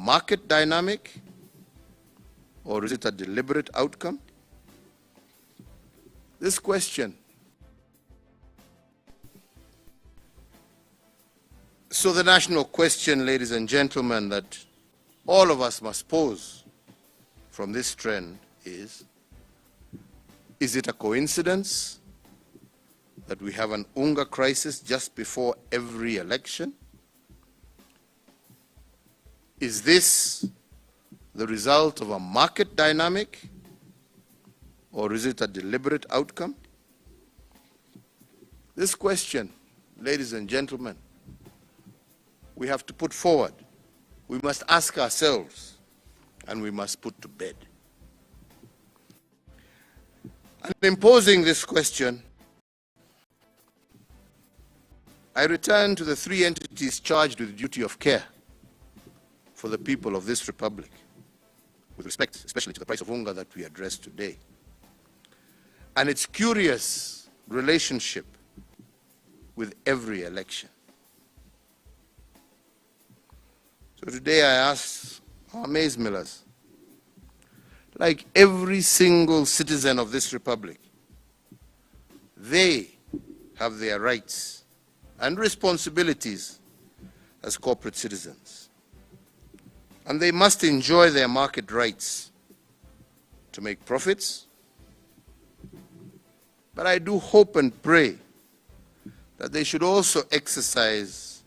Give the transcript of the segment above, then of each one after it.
market dynamic, or is it a deliberate outcome? This question. So the national question, ladies and gentlemen, that all of us must pose from this trend is it a coincidence that we have an hunger crisis just before every election? Is this the result of a market dynamic, or is it a deliberate outcome? This question, ladies and gentlemen, we have to put forward. We must ask ourselves, and we must put to bed. And in posing this question, I return to the three entities charged with the duty of care for the people of this republic, with respect especially to the price of hunger that we address today, and its curious relationship with every election. So today I ask our maize millers, like every single citizen of this republic, they have their rights and responsibilities as corporate citizens. And they must enjoy their market rights to make profits. But I do hope and pray that they should also exercise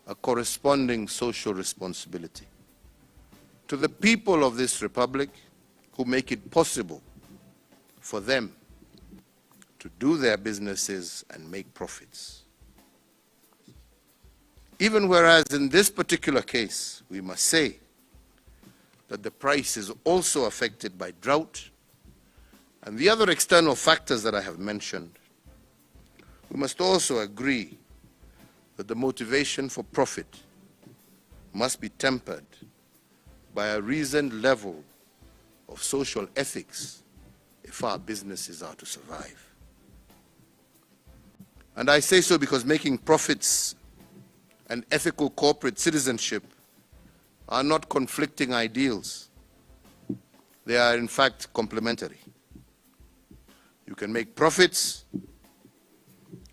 a corresponding social responsibility to the people of this republic who make it possible for them to do their businesses and make profits. Even whereas in this particular case, we must say that the price is also affected by drought and the other external factors that I have mentioned, we must also agree that the motivation for profit must be tempered by a reasoned level of social ethics if our businesses are to survive. And I say so because making profits and ethical corporate citizenship are not conflicting ideals. They are in fact complementary. You can make profits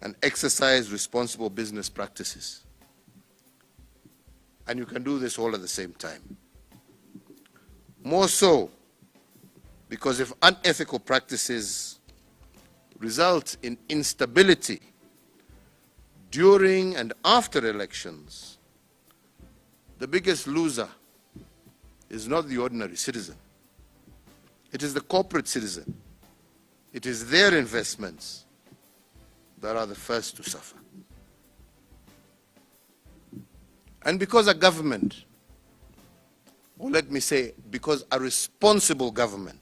and exercise responsible business practices. And you can do this all at the same time. More so, because if unethical practices result in instability during and after elections, the biggest loser is not the ordinary citizen. It is the corporate citizen. It is their investments that are the first to suffer. And because a government, or let me say, because a responsible government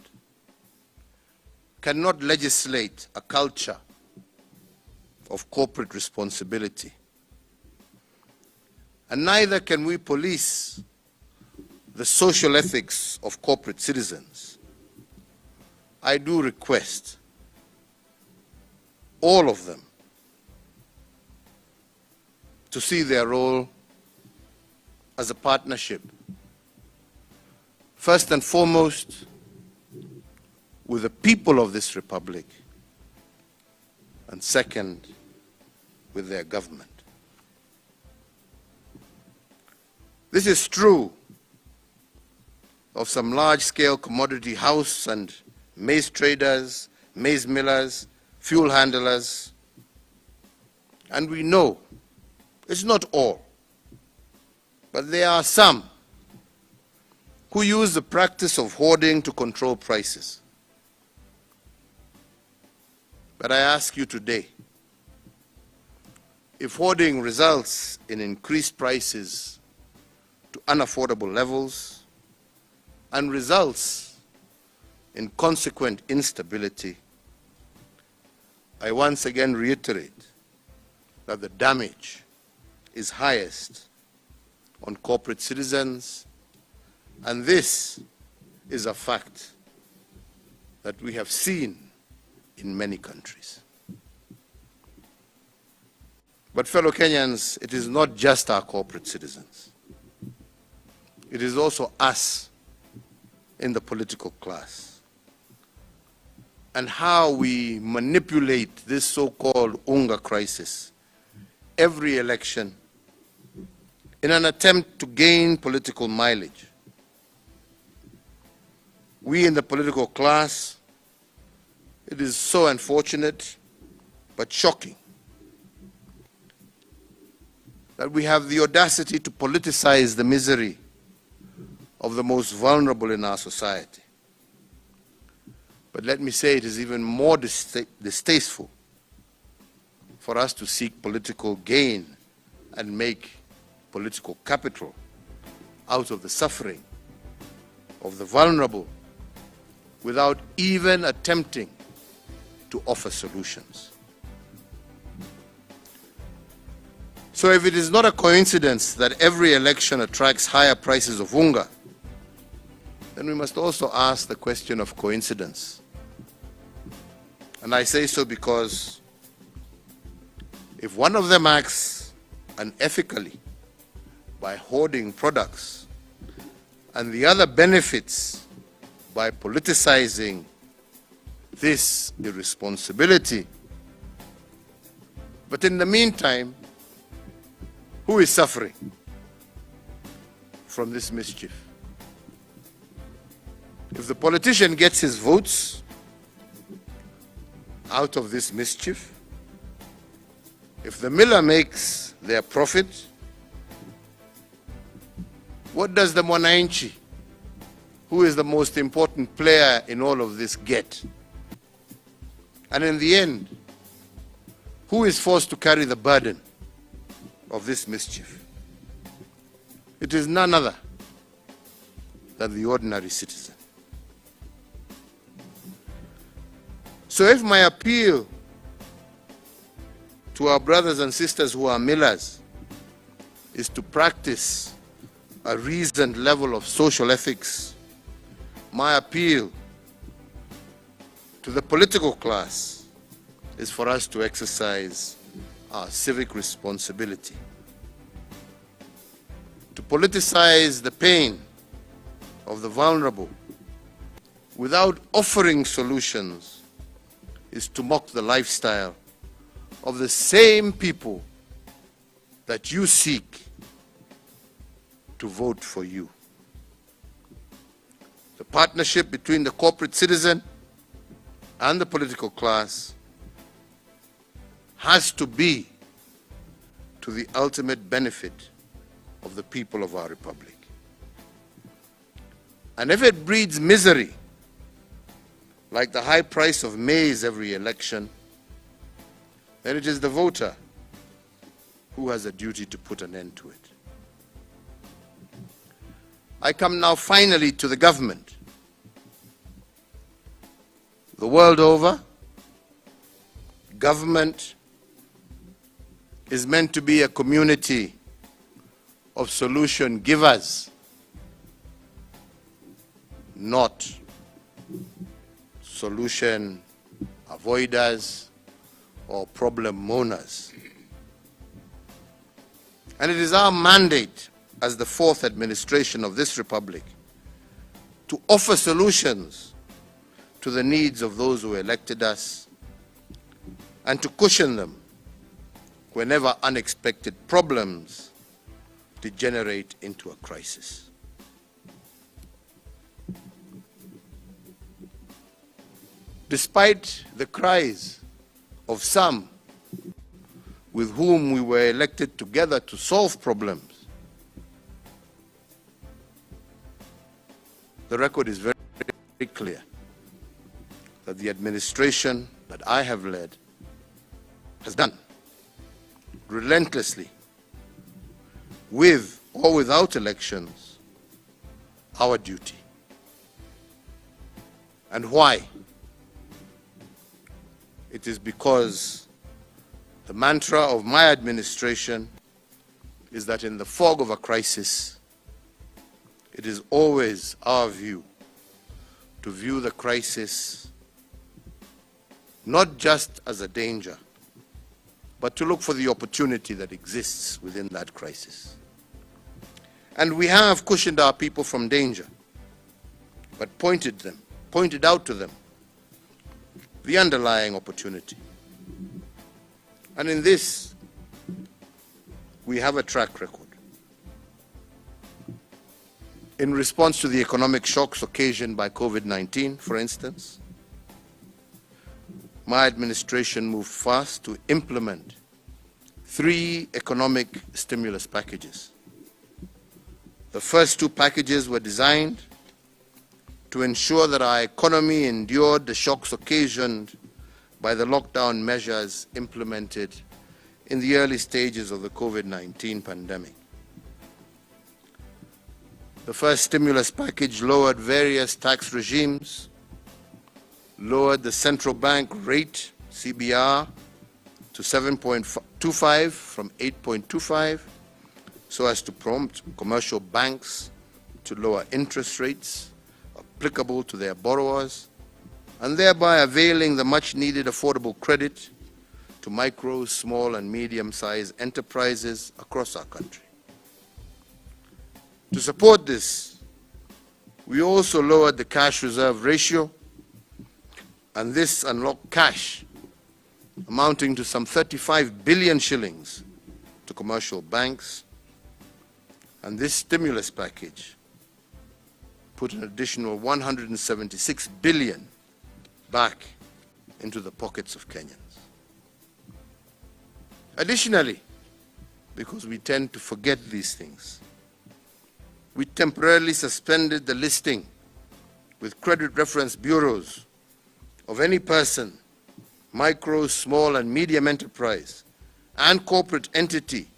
cannot legislate a culture of corporate responsibility, and neither can we police the social ethics of corporate citizens, I do request all of them to see their role as a partnership, first and foremost with the people of this republic, and second with their government. This is true of some large-scale commodity house and maize traders, maize millers, fuel handlers, and we know it's not all, but there are some who use the practice of hoarding to control prices. But I ask you today, if hoarding results in increased prices to unaffordable levels and results in consequent instability, I once again reiterate that the damage is highest on corporate citizens, and this is a fact that we have seen in many countries. But fellow Kenyans, it is not just our corporate citizens. it is also us in the political class, and how we manipulate this so-called UNGA crisis every election in an attempt to gain political mileage. We in the political class, it is so unfortunate but shocking that we have the audacity to politicize the misery of the most vulnerable in our society. But let me say it is even more distasteful for us to seek political gain and make political capital out of the suffering of the vulnerable without even attempting to offer solutions. So if it is not a coincidence that every election attracts higher prices of unga, then we must also ask the question of coincidence. And I say so because if one of them acts unethically by hoarding products and the other benefits by politicizing this irresponsibility, but in the meantime, who is suffering from this mischief? If the politician gets his votes out of this mischief, if the miller makes their profit, what does the mwananchi, who is the most important player in all of this, get? And in the end, who is forced to carry the burden of this mischief? It is none other than the ordinary citizen. So if my appeal to our brothers and sisters who are millers is to practice a reasoned level of social ethics, my appeal to the political class is for us to exercise our civic responsibility. To politicize the pain of the vulnerable without offering solutions is to mock the lifestyle of the same people that you seek to vote for you. The partnership between the corporate citizen and the political class has to be to the ultimate benefit of the people of our republic. And if it breeds misery, like the high price of maize every election, then it is the voter who has a duty to put an end to it. I come now finally to the government. The world over, government is meant to be a community of solution givers, not solution avoiders or problem moaners. And it is our mandate as the fourth administration of this republic to offer solutions to the needs of those who elected us and to cushion them whenever unexpected problems degenerate into a crisis. Despite the cries of some with whom we were elected together to solve problems, the record is very, very clear that the administration that I have led has done relentlessly, with or without elections, our duty. And why? It is because the mantra of my administration is that in the fog of a crisis, it is always our view to view the crisis not just as a danger, but to look for the opportunity that exists within that crisis. And we have cushioned our people from danger, but pointed out to them the underlying opportunity. And in this, we have a track record. In response to the economic shocks occasioned by COVID-19, for instance, my administration moved fast to implement 3 economic stimulus packages. The first 2 packages were designed to ensure that our economy endured the shocks occasioned by the lockdown measures implemented in the early stages of the COVID-19 pandemic. The first stimulus package lowered various tax regimes, lowered the central bank rate, CBR, to 7.25 from 8.25, so as to prompt commercial banks to lower interest rates applicable to their borrowers, and thereby availing the much-needed affordable credit to micro, small, and medium-sized enterprises across our country. To support this, we also lowered the cash reserve ratio, and this unlocked cash amounting to some 35 billion shillings to commercial banks. And this stimulus package put an additional 176 billion back into the pockets of Kenyans. Additionally, because we tend to forget these things, we temporarily suspended the listing with credit reference bureaus of any person, micro, small, and medium enterprise, and corporate entity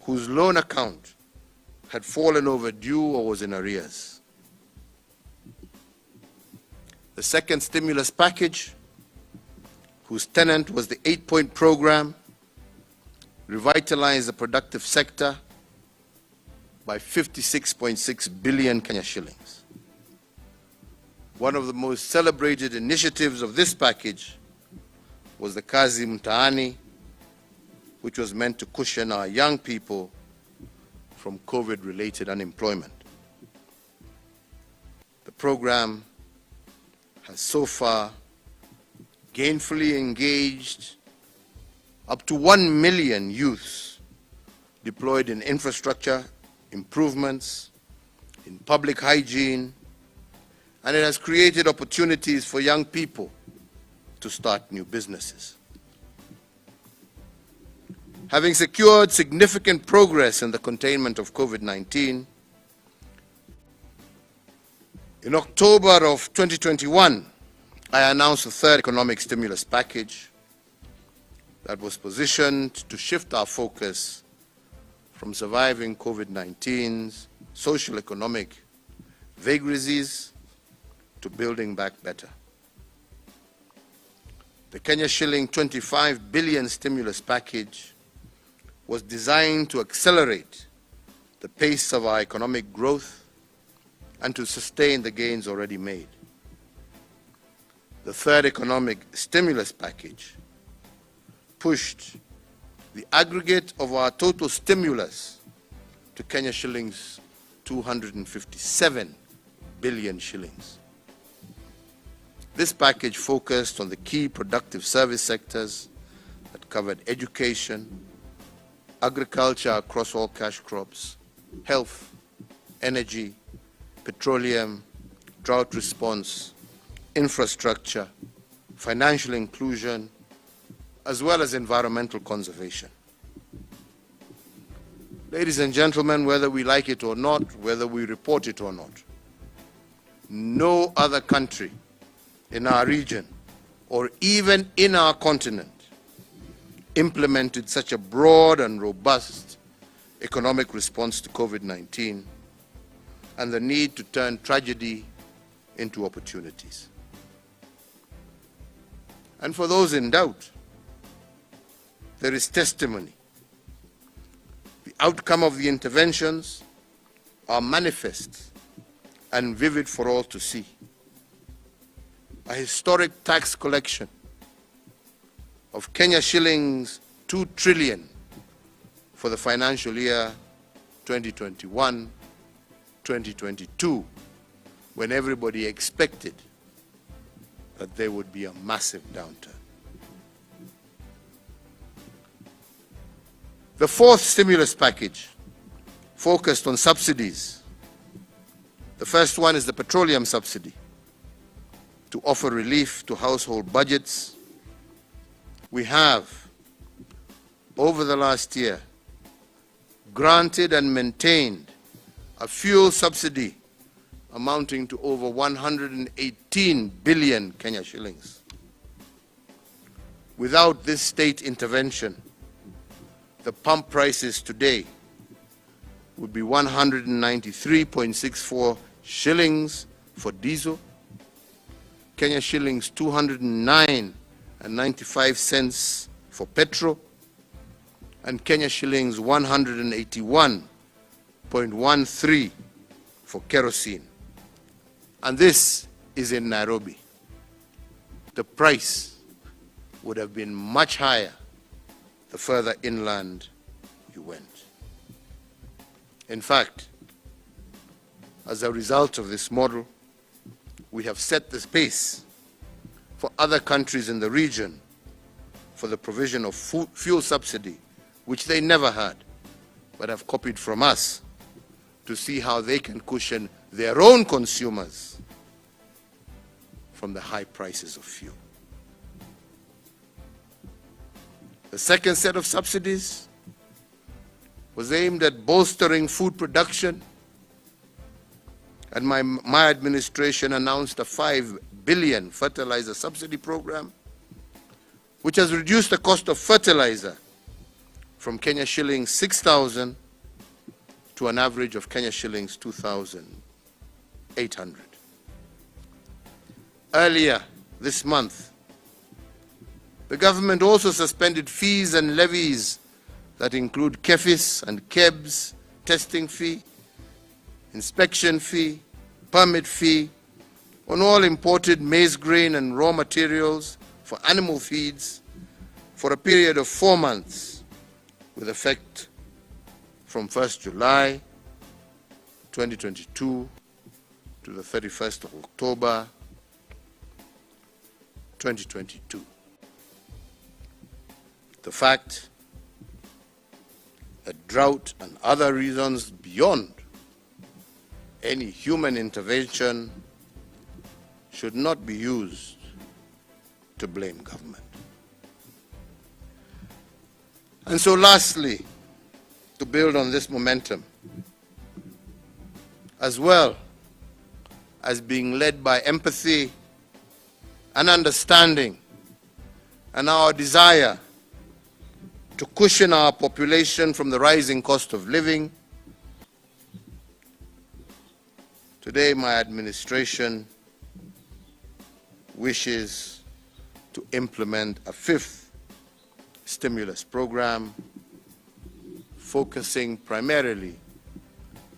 whose loan account had fallen overdue or was in arrears. The second stimulus package, whose tenet was the 8-point program, revitalized the productive sector by 56.6 billion Kenya shillings. One of the most celebrated initiatives of this package was the 𝗔𝗕𝗢𝗨, which was meant to cushion our young people from COVID-related unemployment. The program has so far gainfully engaged up to 1 million youths deployed in infrastructure improvements, in public hygiene, and it has created opportunities for young people to start new businesses. Having secured significant progress in the containment of COVID-19, in October of 2021, I announced a third economic stimulus package that was positioned to shift our focus from surviving COVID-19's social economic vagaries to building back better. The Kenya shilling 25 billion stimulus package was designed to accelerate the pace of our economic growth and to sustain the gains already made. The third economic stimulus package pushed the aggregate of our total stimulus to Kenya shillings 257 billion shillings. This package focused on the key productive service sectors that covered education, agriculture across all cash crops, health, energy, petroleum, drought response, infrastructure, financial inclusion, as well as environmental conservation. Ladies and gentlemen, whether we like it or not, whether we report it or not, no other country in our region or even in our continent implemented such a broad and robust economic response to COVID-19 and the need to turn tragedy into opportunities. And for those in doubt, there is testimony. The outcome of the interventions are manifest and vivid for all to see. A historic tax collection of Kenya shillings 2 trillion for the financial year 2021, 2022, when everybody expected that there would be a massive downturn. The fourth stimulus package focused on subsidies. The first one is the petroleum subsidy, to offer relief to household budgets. We have, over the last year, granted and maintained a fuel subsidy amounting to over 118 billion Kenya shillings. Without this state intervention, the pump prices today would be 193.64 shillings for diesel, Kenya shillings 209.95 cents for petrol, and Kenya shillings 181.13 for kerosene. And this is in Nairobi. The price would have been much higher the further inland you went. In fact, as a result of this model, we have set the pace for other countries in the region for the provision of fuel subsidy, which they never had, but have copied from us, to see how they can cushion their own consumers from the high prices of fuel. The second set of subsidies was aimed at bolstering food production, and my administration announced a 5 billion fertilizer subsidy program, which has reduced the cost of fertilizer from Kenya shillings 6,000 to an average of Kenya shillings 2,800. Earlier this month, the government also suspended fees and levies that include KEFIS and KEBS, testing fee, inspection fee, permit fee, on all imported maize grain and raw materials for animal feeds for a period of 4 months, with effect from 1st July 2022 to the 31st of October 2022. The fact that drought and other reasons beyond any human intervention should not be used to blame government. And so lastly, to build on this momentum, as well as being led by empathy and understanding and our desire to cushion our population from the rising cost of living, today my administration wishes to implement a fifth stimulus program focusing primarily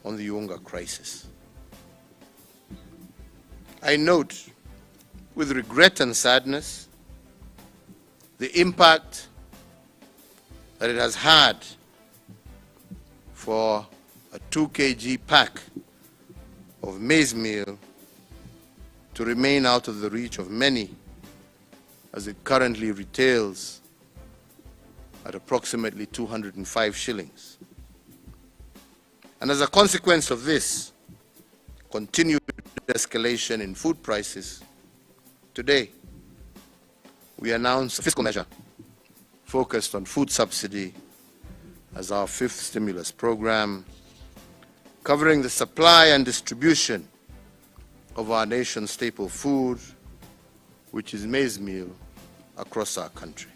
on the Unga crisis. I note with regret and sadness the impact that it has had for a 2 kg pack of maize meal to remain out of the reach of many, as it currently retails at approximately 205 shillings. And as a consequence of this continued escalation in food prices, today we announce a fiscal measure focused on food subsidy as our fifth stimulus program, covering the supply and distribution of our nation's staple food, which is maize meal, across our country.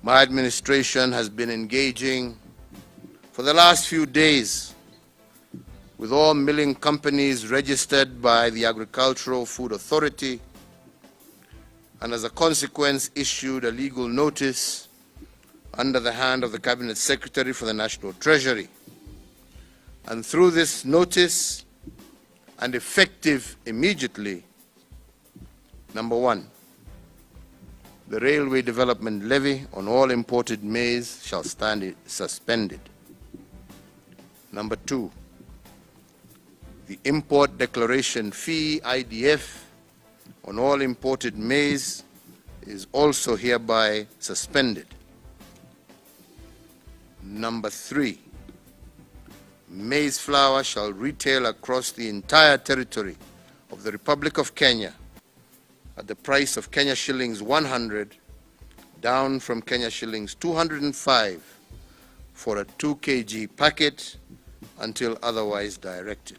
My administration has been engaging for the last few days with all milling companies registered by the Agricultural Food Authority, and as a consequence issued a legal notice under the hand of the Cabinet Secretary for the National Treasury. And through this notice, and effective immediately, number one, The railway development levy on all imported maize shall stand suspended. Number 2, the import declaration fee, IDF, on all imported maize is also hereby suspended. Number 3, maize flour shall retail across the entire territory of the Republic of Kenya at the price of Kenya shillings 100, down from Kenya shillings 205 for a 2 kg packet until otherwise directed.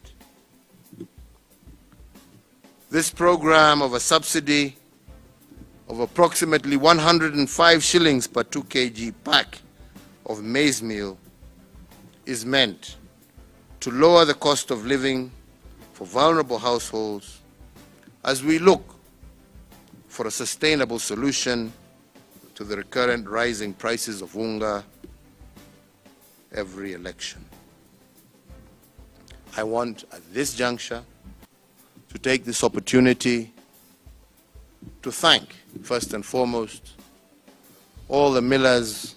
This program of a subsidy of approximately 105 shillings per 2 kg pack of maize meal is meant to lower the cost of living for vulnerable households as we look for a sustainable solution to the recurrent rising prices of unga every election. I want at this juncture to take this opportunity to thank, first and foremost, all the millers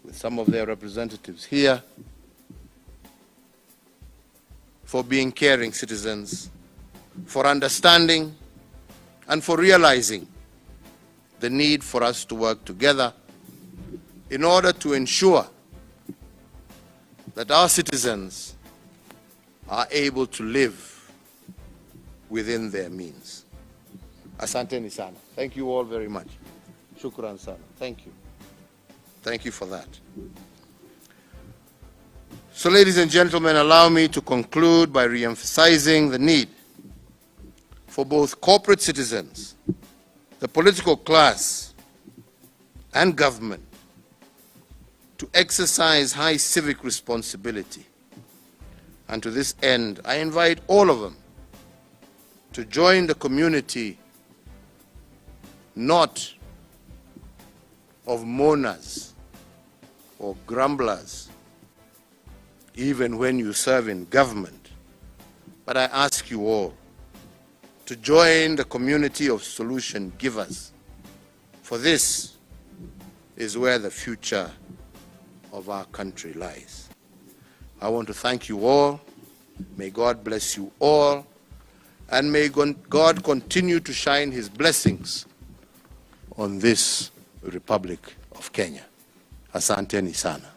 with some of their representatives here for being caring citizens, for understanding and for realizing the need for us to work together in order to ensure that our citizens are able to live within their means. Asanteni sana. Thank you all very much. Shukran sana. Thank you. Thank you for that. So, ladies and gentlemen, allow me to conclude by re-emphasizing the need for both corporate citizens, the political class, and government to exercise high civic responsibility. And to this end, I invite all of them to join the community not of mourners or grumblers, even when you serve in government, but I ask you all to join the community of solution givers, for this is where the future of our country lies. I want to thank you all. May God bless you all, and may God continue to shine his blessings on this Republic of Kenya. Asanteni sana.